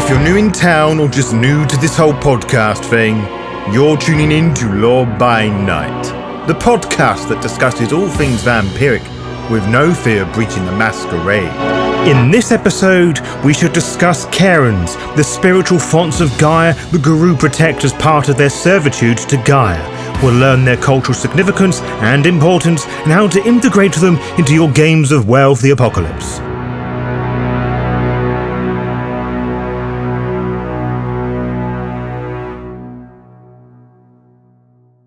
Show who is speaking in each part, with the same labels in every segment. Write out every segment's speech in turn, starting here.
Speaker 1: If you're new in town or just new to this whole podcast thing, you're tuning in to Law by Night, the podcast that discusses all things vampiric with no fear of breaching the Masquerade. In this episode, we should discuss Caerns, the spiritual fonts of Gaia the Garou protect as part of their servitude to Gaia. We'll learn their cultural significance and importance and how to integrate them into your games of Werewolf the Apocalypse.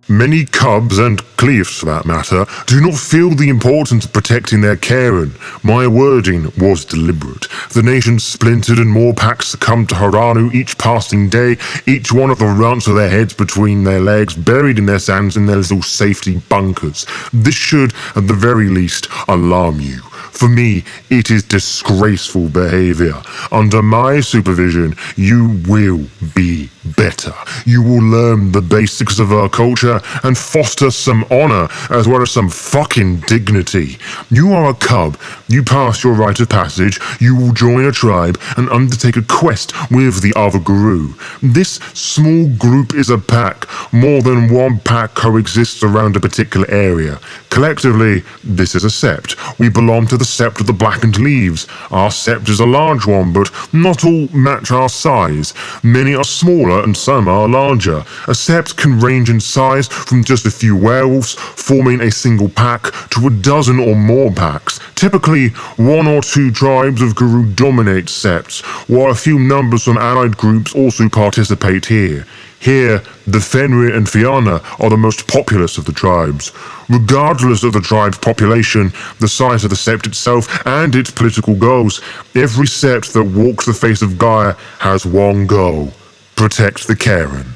Speaker 2: Many cubs, and cleaves for that matter, do not feel the importance of protecting their Caern. My wording was deliberate. The nation splintered and more packs succumbed to Haranu each passing day, each one of them runts with their heads between their legs, buried in their sands in their little safety bunkers. This should, at the very least, alarm you. For me, it is disgraceful behavior. Under my supervision, you will be better. You will learn the basics of our culture and foster some honor as well as some fucking dignity. You are a cub. You pass your rite of passage. You will join a tribe and undertake a quest with the other Garou. This small group is a pack. More than one pack coexists around a particular area. Collectively, this is a sept. We belong to the sept of the blackened leaves. Our sept is a large one, but not all match our size. Many are smaller and some are larger. A sept can range in size from just a few werewolves forming a single pack to a dozen or more packs. Typically, one or two tribes of Garou dominate septs, while a few numbers from allied groups also participate here. Here, the Fenrir and Fianna are the most populous of the tribes. Regardless of the tribe's population, the size of the sept itself, and its political goals, every sept that walks the face of Gaia has one goal: protect the Caern.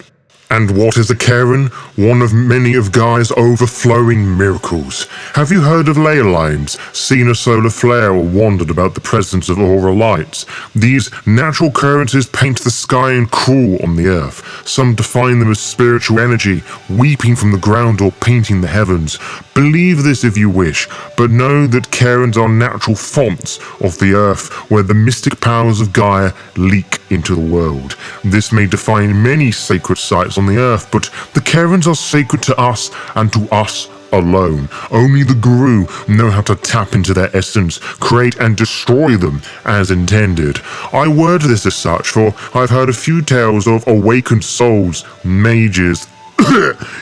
Speaker 2: And what is a Caern? One of many of Gaia's overflowing miracles. Have you heard of ley lines, seen a solar flare, or wondered about the presence of aurora lights? These natural occurrences paint the sky and crawl on the earth. Some define them as spiritual energy, weeping from the ground or painting the heavens. Believe this if you wish, but know that Caerns are natural fonts of the earth where the mystic powers of Gaia leak into the world. This may define many sacred sites on the earth, but the Caerns are sacred to us and to us alone. Only the Garou know how to tap into their essence, create and destroy them as intended. I word this as such, for I've heard a few tales of awakened souls, mages,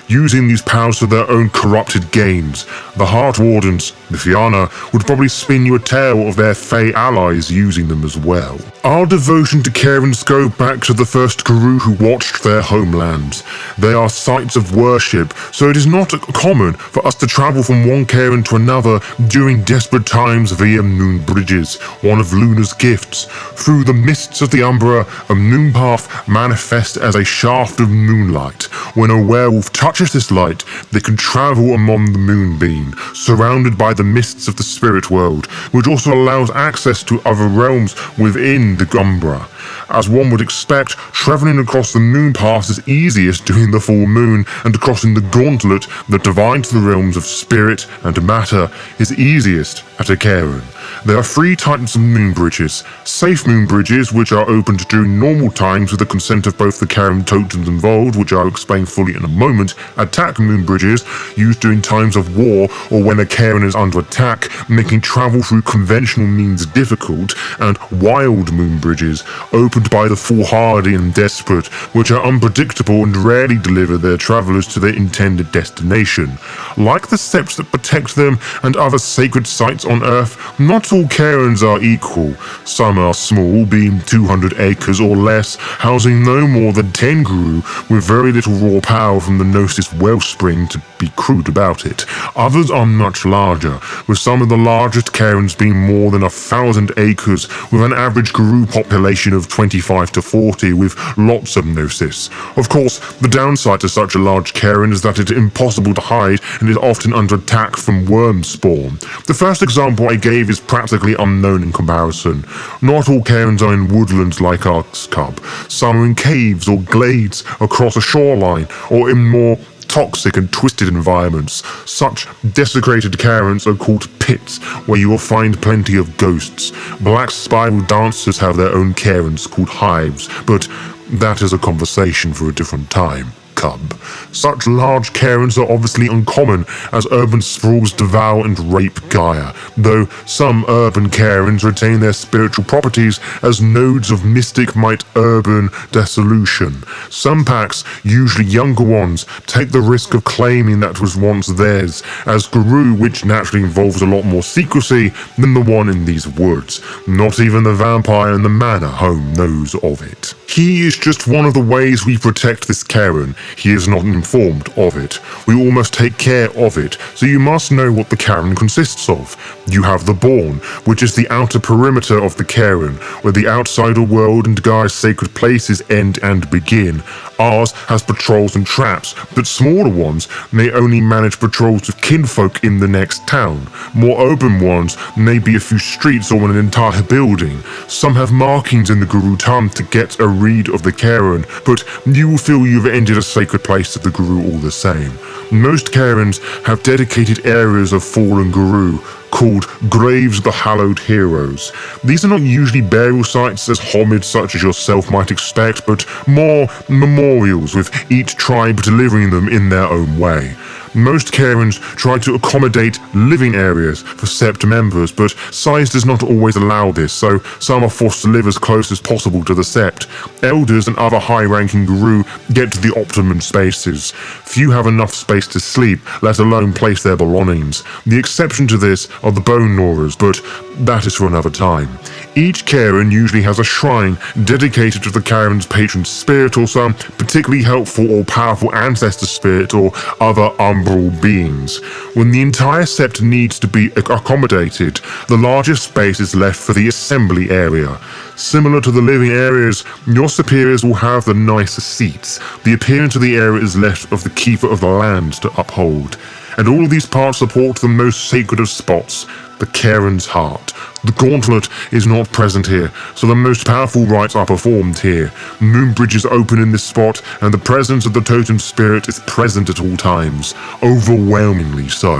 Speaker 2: using these powers for their own corrupted gains. The Heart Wardens, the Fianna, would probably spin you a tale of their Fey allies using them as well. Our devotion to Caerns go back to the first Garou who watched their homelands. They are sites of worship, so it is not common for us to travel from one Caern to another during desperate times via moon bridges, one of Luna's gifts. Through the mists of the Umbra, a moon path manifests as a shaft of moonlight. When a werewolf touches this light, they can travel among the moonbeam, surrounded by the mists of the spirit world, which also allows access to other realms within the Umbra. As one would expect, travelling across the moon path is easiest during the full moon, and crossing the gauntlet that divides the realms of spirit and matter is easiest at a Caern. There are 3 types of moon bridges: safe moon bridges, which are opened during normal times with the consent of both the Caern totems involved, which I'll explain fully in a moment; attack moon bridges, used during times of war or when a Caern is under attack, making travel through conventional means difficult; and wild moon bridges, opened by the foolhardy and desperate, which are unpredictable and rarely deliver their travellers to their intended destination. Like the septs that protect them and other sacred sites on Earth, not all Caerns are equal. Some are small, being 200 acres or less, housing no more than 10 Garou, with very little raw power from the Gnosis wellspring to be crude about it. Others are much larger, with some of the largest Caerns being more than 1,000 acres, with an average Garou population of 25 to 40, with lots of Gnosis. Of course, the downside to such a large Caern is that it is impossible to hide and is often under attack from worm spawn. The first example I gave is practically unknown in comparison. Not all Caerns are in woodlands like our cub. Some are in caves or glades across a shoreline, or in more toxic and twisted environments. Such desecrated cairns are called pits, where you will find plenty of ghosts. Black spiral dancers have their own cairns called hives, but that is a conversation for a different time. Cub. Such large cairns are obviously uncommon, as urban sprawls devour and rape Gaia, though some urban cairns retain their spiritual properties as nodes of mystic might urban dissolution. Some packs, usually younger ones, take the risk of claiming that was once theirs, as Garou, which naturally involves a lot more secrecy than the one in these woods. Not even the vampire in the manor home knows of it. He is just one of the ways we protect this cairn. He is not informed of it. We all must take care of it, so you must know what the cairn consists of. You have the Bourne, which is the outer perimeter of the cairn, where the outsider world and Gaia's sacred places end and begin. Ours has patrols and traps, but smaller ones may only manage patrols of kinfolk in the next town. More open ones may be a few streets or an entire building. Some have markings in the Garou tongue to get a read of the cairn, but you will feel you've entered a sacred place to the Garou all the same. Most cairns have dedicated areas of fallen Garou, called Graves of the Hallowed Heroes. These are not usually burial sites as homage such as yourself might expect, but more memorials, with each tribe delivering them in their own way. Most cairns try to accommodate living areas for sept members, but size does not always allow this, so some are forced to live as close as possible to the sept. Elders and other high-ranking Garou get to the optimum spaces. Few have enough space to sleep, let alone place their belongings. The exception to this are the bone gnawers, but that is for another time. Each cairn usually has a shrine dedicated to the cairn's patron spirit or some particularly helpful or powerful ancestor spirit or other umbral beings. When the entire sept needs to be accommodated, the largest space is left for the assembly area. Similar to the living areas, your superiors will have the nicer seats. The appearance of the area is left of the keeper of the land to uphold. And all of these parts support the most sacred of spots, the cairn's heart. The gauntlet is not present here, so the most powerful rites are performed here. Moon bridges open in this spot, and the presence of the totem spirit is present at all times, overwhelmingly so.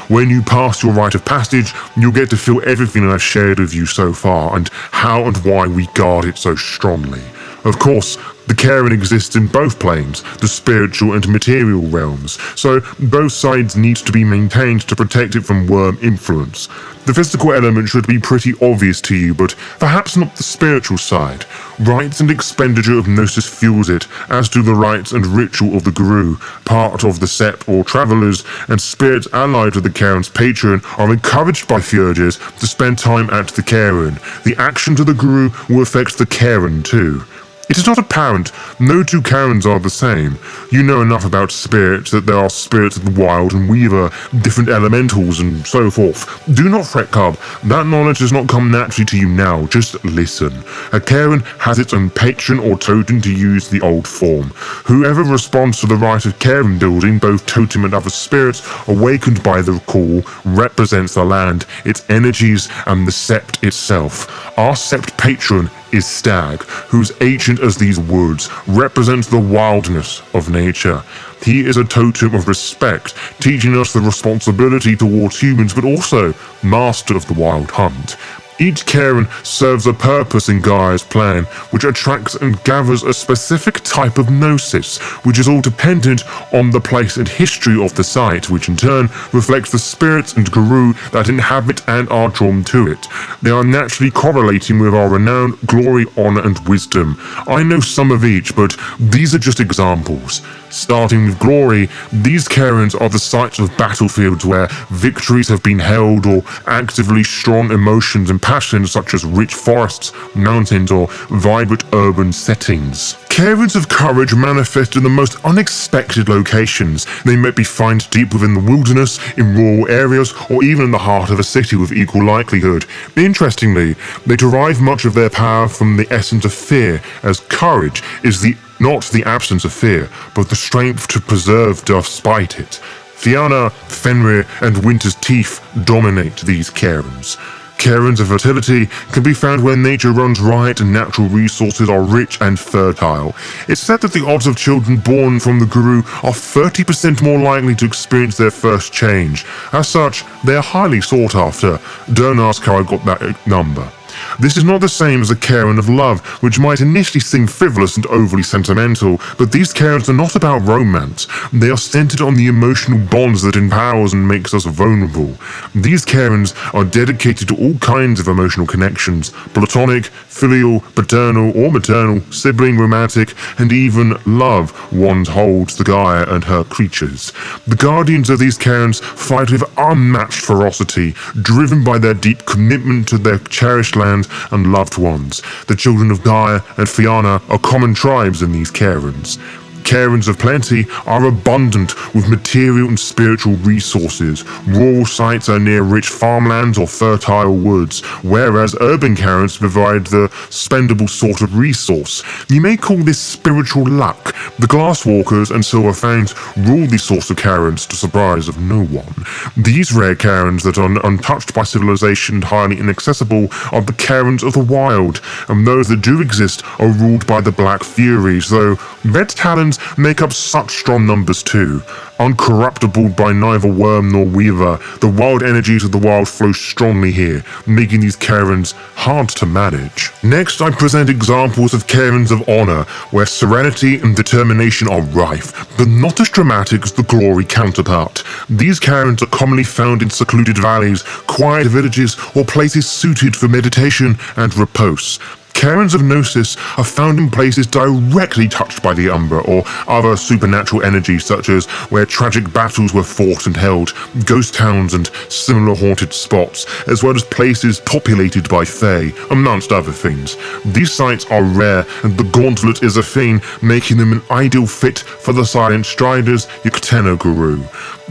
Speaker 2: When you pass your rite of passage, you'll get to feel everything I've shared with you so far, and how and why we guard it so strongly. Of course, the cairn exists in both planes, the spiritual and material realms, so both sides need to be maintained to protect it from worm influence. The physical element should be pretty obvious to you, but perhaps not the spiritual side. Rites and expenditure of Gnosis fuels it, as do the rites and ritual of the Garou. Part of the sept or travelers and spirits allied to the cairn's patron are encouraged by Fjorges to spend time at the cairn. The action to the Garou will affect the cairn too. It is not apparent, no two cairns are the same. You know enough about spirits that there are spirits of the wild and weaver, different elementals and so forth. Do not fret, Cub, that knowledge does not come naturally to you now, just listen. A cairn has its own patron or totem to use the old form. Whoever responds to the rite of cairn building, both totem and other spirits, awakened by the call, represents the land, its energies and the sept itself. Our sept patron is Stag, who's ancient as these woods, represents the wildness of nature. He is a totem of respect, teaching us the responsibility towards humans, but also master of the wild hunt. Each cairn serves a purpose in Gaia's plan, which attracts and gathers a specific type of gnosis, which is all dependent on the place and history of the site, which in turn reflects the spirits and Garou that inhabit and are drawn to it. They are naturally correlating with our renown, glory, honor, and wisdom. I know some of each, but these are just examples. Starting with glory, these cairns are the sites of battlefields where victories have been held, or actively strong emotions and passions such as rich forests, mountains, or vibrant urban settings. Cairns of courage manifest in the most unexpected locations. They may be found deep within the wilderness, in rural areas, or even in the heart of a city with equal likelihood. Interestingly, they derive much of their power from the essence of fear, as courage is not the absence of fear, but the strength to persevere despite it. Fianna, Fenrir, and Winter's Teeth dominate these cairns. Cairns of fertility can be found where nature runs riot and natural resources are rich and fertile. It's said that the odds of children born from the Garou are 30% more likely to experience their first change. As such, they are highly sought after. Don't ask how I got that number. This is not the same as a Caern of love, which might initially seem frivolous and overly sentimental, but these Cairns are not about romance. They are centered on the emotional bonds that empowers and makes us vulnerable. These Cairns are dedicated to all kinds of emotional connections: platonic, filial, paternal or maternal, sibling, romantic, and even love one holds the Gaia and her creatures. The guardians of these Cairns fight with unmatched ferocity, driven by their deep commitment to their cherished land and loved ones. The children of Gaia and Fianna are common tribes in these Cairns. Cairns of plenty are abundant with material and spiritual resources. Rural sites are near rich farmlands or fertile woods, whereas urban Cairns provide the spendable sort of resource. You may call this spiritual luck. The Glasswalkers and Silver Fangs rule these sorts of Cairns to surprise of no one. These rare Cairns that are untouched by civilization and highly inaccessible are the Cairns of the wild, and those that do exist are ruled by the Black Furies, though Red Talons make up such strong numbers too. Uncorruptible by neither worm nor weaver, the wild energies of the wild flow strongly here, making these Cairns hard to manage. Next, I present examples of Cairns of honor, where serenity and determination are rife, but not as dramatic as the glory counterpart. These Cairns are commonly found in secluded valleys, quiet villages, or places suited for meditation and repose. Cairns of Gnosis are found in places directly touched by the Umbra or other supernatural energies, such as where tragic battles were fought and held, ghost towns and similar haunted spots, as well as places populated by Fae, amongst other things. These sites are rare, and the Gauntlet is a fiend, making them an ideal fit for the Silent Striders, Yuktena Garou.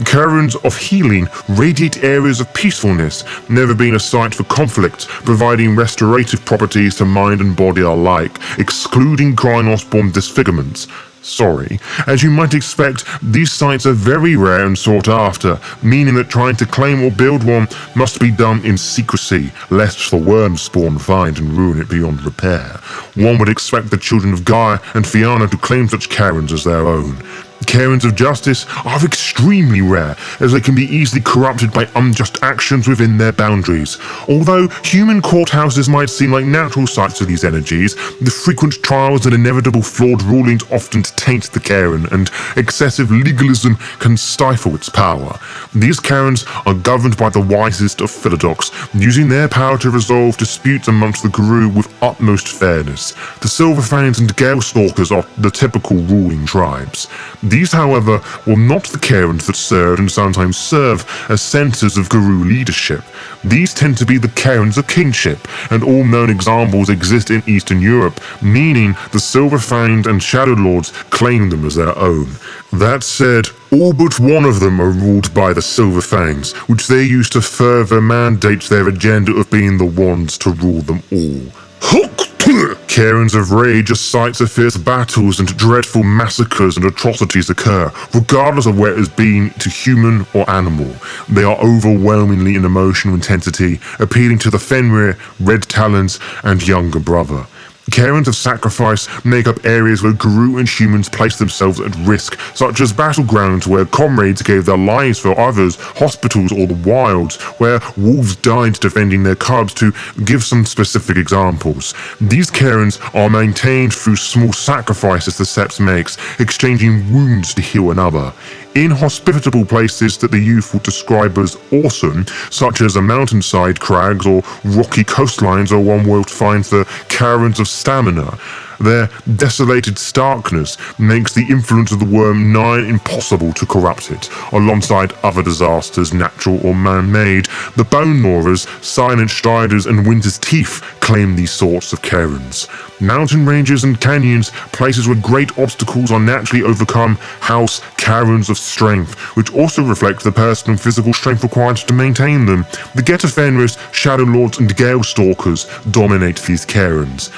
Speaker 2: Cairns of healing radiate areas of peacefulness, never being a site for conflict, providing restorative properties to mind and body alike, excluding Krynos-born disfigurements. Sorry. As you might expect, these sites are very rare and sought after, meaning that trying to claim or build one must be done in secrecy, lest the worms spawn find and ruin it beyond repair. One would expect the children of Gaia and Fianna to claim such Cairns as their own. Cairns of justice are extremely rare, as they can be easily corrupted by unjust actions within their boundaries. Although human courthouses might seem like natural sites of these energies, the frequent trials and inevitable flawed rulings often taint the Cairn, and excessive legalism can stifle its power. These Cairns are governed by the wisest of Philodox, using their power to resolve disputes amongst the Garou with utmost fairness. The Silverfangs and Galestalkers are the typical ruling tribes. These, however, were not the Cairns that served and sometimes serve as centers of Garou leadership. These tend to be the Cairns of kingship, and all known examples exist in Eastern Europe, meaning the Silverfanged and Shadow Lords claim them as their own. That said, all but one of them are ruled by the Silverfangs, which they use to further mandate their agenda of being the ones to rule them all. Cairns of Rage are sites of fierce battles and dreadful massacres and atrocities occur, regardless of where it has been to human or animal. They are overwhelmingly in emotional intensity, appealing to the Fenrir, Red Talons, and Younger Brother. Cairns of Sacrifice make up areas where Garou and humans place themselves at risk, such as battlegrounds where comrades gave their lives for others, hospitals, or the wilds, where wolves died defending their cubs, to give some specific examples. These Cairns are maintained through small sacrifices the Sept makes, exchanging wounds to heal another. Inhospitable places that the youth would describe as awesome, such as a mountainside crags or rocky coastlines, are one where finds the Cairns of Stamina. Their desolated starkness makes the influence of the worm nigh impossible to corrupt it. Alongside other disasters, natural or man-made, the Bone Gnawers, Silent Striders, and Winter's Teeth claim these sorts of Cairns. Mountain ranges and canyons, places where great obstacles are naturally overcome, house Cairns of Strength, which also reflect the personal and physical strength required to maintain them. The Geta Fenris, Shadow Lords, and Gale Stalkers dominate these Cairns.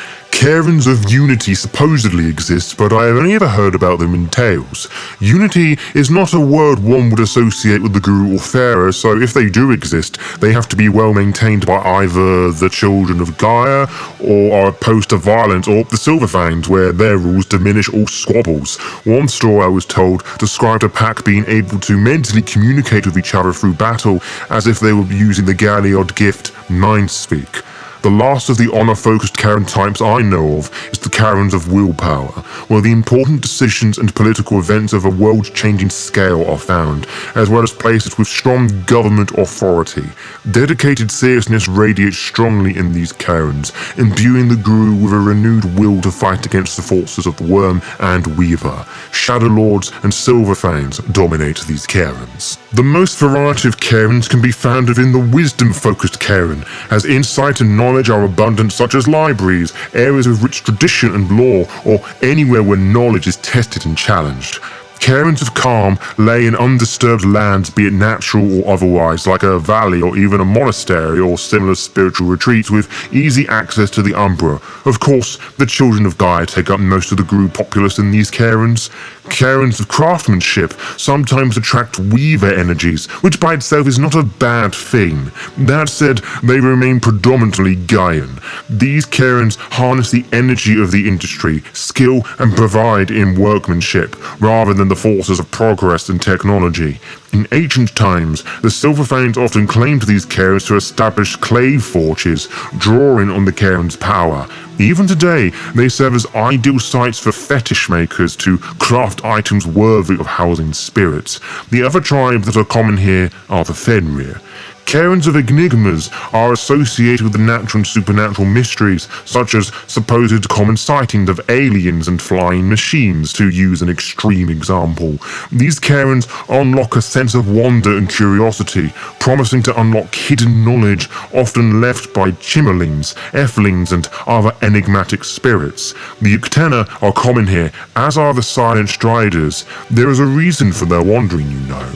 Speaker 2: Caerns of Unity supposedly exist, but I have only ever heard about them in tales. Unity is not a word one would associate with the Garou or Pharaoh, so if they do exist, they have to be well maintained by either the children of Gaia, or are opposed to violence, or the Silverfangs, where their rules diminish all squabbles. One story I was told described a pack being able to mentally communicate with each other through battle, as if they were using the Gaeliod gift, Mindspeak. The last of the honor-focused Caern types I know of is the Caerns of Willpower, where the important decisions and political events of a world-changing scale are found, as well as places with strong government authority. Dedicated seriousness radiates strongly in these Caerns, imbuing the Garou with a renewed will to fight against the forces of the Worm and Weaver. Shadow Lords and Silverfangs dominate these Caerns. The most variety of Caerns can be found within the wisdom-focused Caern, as insight and knowledge are abundant, such as libraries, areas of rich tradition and lore, or anywhere where knowledge is tested and challenged. Caerns of calm lay in undisturbed lands, be it natural or otherwise, like a valley or even a monastery or similar spiritual retreats with easy access to the Umbra. Of course, the children of Gaia take up most of the Garou populace in these Caerns. Caerns of craftsmanship sometimes attract weaver energies, which by itself is not a bad thing. That said, they remain predominantly Gaian. These Caerns harness the energy of the industry, skill, and provide in workmanship, rather than the forces of progress and technology. In ancient times, the Silverfangs often claimed these Caerns to establish clave forges, drawing on the Caern's power. Even today, they serve as ideal sites for fetish makers to craft items worthy of housing spirits. The other tribes that are common here are the Fenrir. Caerns of enigmas are associated with the natural and supernatural mysteries, such as supposed common sightings of aliens and flying machines, to use an extreme example. These Caerns unlock a sense of wonder and curiosity, promising to unlock hidden knowledge often left by chimmerlings, elflings, and other enigmatic spirits. The Uktena are common here, as are the Silent Striders. There is a reason for their wandering, you know.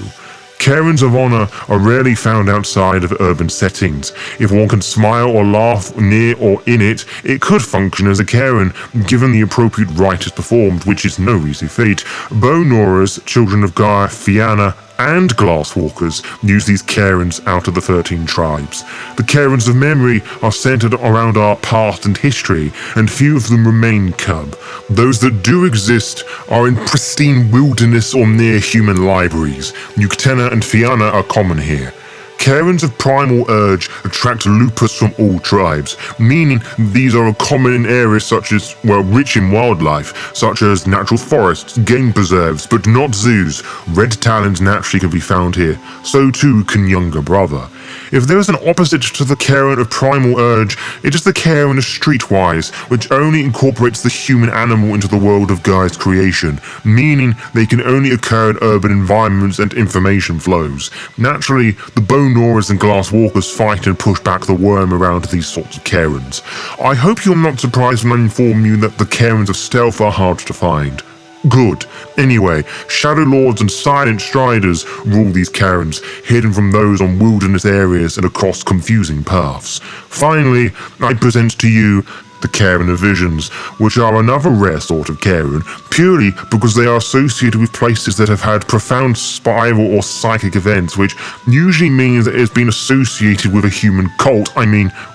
Speaker 2: Caerns of honor are rarely found outside of urban settings. If one can smile or laugh near or in it, it could function as a Caern, given the appropriate rite is performed, which is no easy feat. Bone Gnawers, children of Gaia, Fianna, and Glasswalkers use these Caerns out of the 13 tribes. The Caerns of memory are centered around our past and history, and few of them remain cub. Those that do exist are in pristine wilderness or near human libraries. Uktena and Fianna are common here. Caerns of primal urge attract lupus from all tribes, meaning these are common in areas such as, rich in wildlife, such as natural forests, game preserves, but not zoos. Red talons naturally can be found here, so too can younger brother. If there is an opposite to the Caern of primal urge, it is the Caern of streetwise, which only incorporates the human animal into the world of Gaia's creation, meaning they can only occur in urban environments and information flows. Naturally, the Bone Gnawers and Glasswalkers fight and push back the worm around these sorts of Caerns. I hope you're not surprised when I inform you that the Caerns of stealth are hard to find. Good. Anyway, Shadow Lords and Silent Striders rule these Caerns, hidden from those on wilderness areas and across confusing paths. Finally, I present to you the Caern of Visions, which are another rare sort of Caern, purely because they are associated with places that have had profound spiral or psychic events, which usually means that it has been associated with a human cult,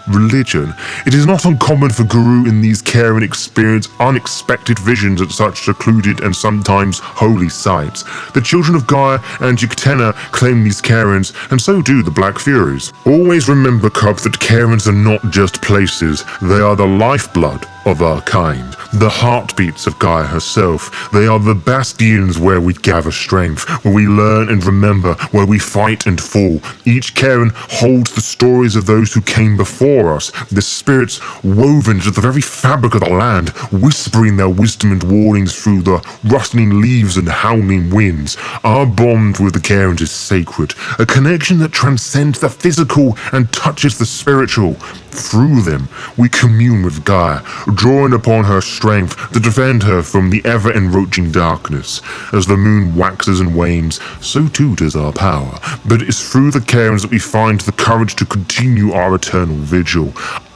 Speaker 2: religion. It is not uncommon for Garou in these Caern experience unexpected visions at such secluded and sometimes holy sites. The children of Gaia and Uktena claim these Caerns, and so do the Black Furies. Always remember, Cub, that Caerns are not just places, they are the lifeblood of our kind, the heartbeats of Gaia herself. They are the bastions where we gather strength, where we learn and remember, where we fight and fall. Each Caern holds the stories of those who came before us, the spirits woven into the very fabric of the land, whispering their wisdom and warnings through the rustling leaves and howling winds. Our bond with the Caerns is sacred, a connection that transcends the physical and touches the spiritual. Through them, we commune with Gaia, drawing upon her strength to defend her from the ever-encroaching darkness. As the moon waxes and wanes, so too does our power. But it is through the Caerns that we find the courage to continue our eternal vigil.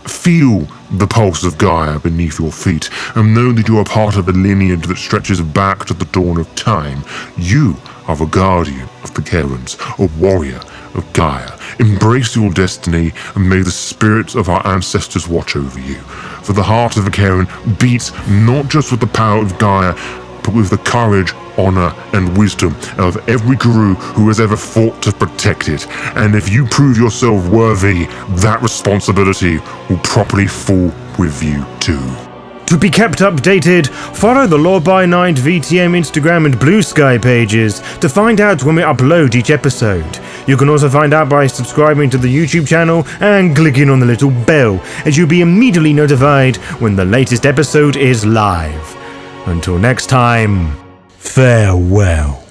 Speaker 2: Feel the pulse of Gaia beneath your feet, and know that you are part of a lineage that stretches back to the dawn of time. You are a guardian of the Caerns, a warrior of Gaia. Embrace your destiny, and may the spirits of our ancestors watch over you. For the heart of a Caern beats not just with the power of Gaia, but with the courage, honor, and wisdom of every Garou who has ever fought to protect it. And if you prove yourself worthy, that responsibility will properly fall with you too.
Speaker 1: To be kept updated, follow the Lore by Night VTM Instagram and Blue Sky pages to find out when we upload each episode. You can also find out by subscribing to the YouTube channel and clicking on the little bell, as you'll be immediately notified when the latest episode is live. Until next time, farewell.